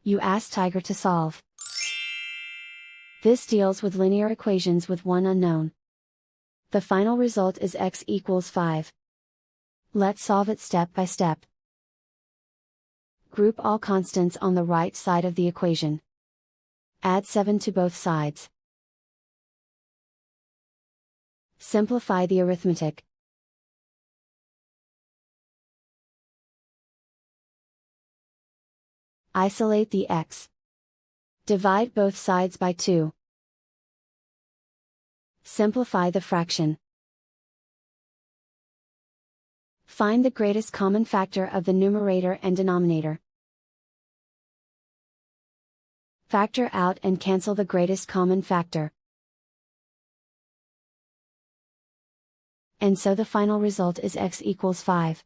You ask Tiger to solve. This deals with linear equations with one unknown. The final result is x equals 5. Let's solve it step by step. Group all constants on the right side of the equation. Add 7 to both sides. Simplify the arithmetic. Isolate the x. Divide both sides by 2. Simplify the fraction. Find the greatest common factor of the numerator and denominator. Factor out and cancel the greatest common factor. And so the final result is x equals 5.